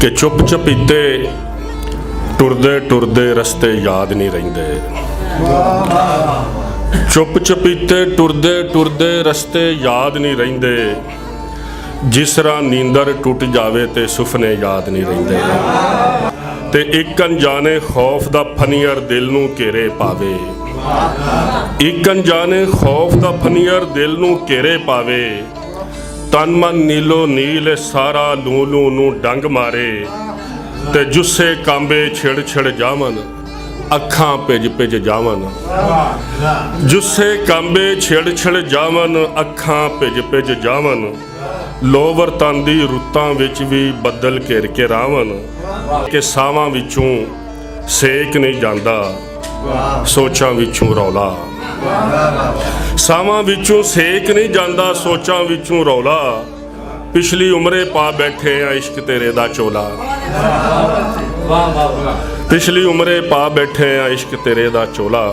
कि चुप चपीते टुरदे टुरदे रस्ते याद नहीं रहिंदे। चुप चपीते टुरदे टुरदे रस्ते याद नहीं रहिंदे। जिस तरह नींदर टुट जावे ते सुफने याद नहीं रहिंदे। ते एक अनजाने खौफ दा फनीअर दिल नूं घेरे पावे। एक अनजाने खौफ दा फनीअर दिल नूं घेरे पावे। तन मन नीलो नील सारा लू लू नूं डंग मारे। ते जुस्से कांबे छिड़ छिड़ जावन अखां भिज भिज जावन। जुस्से कांबे छिड़ छिड़ जावन अखां भिज भिज जावन। लोवर तांदी रुत्तां विच भी बदल घेर के रावन। कि सावां विचों सेक नहीं जांदा सोचां विचों रौला। सावां विचों सेक नहीं जांदा सोचां विचों रौला। पिछली उम्रे पा बैठे आ इश्क तेरे दा चोला। पिछली उम्रे पा बैठे आ इश्क तेरे दा चोला।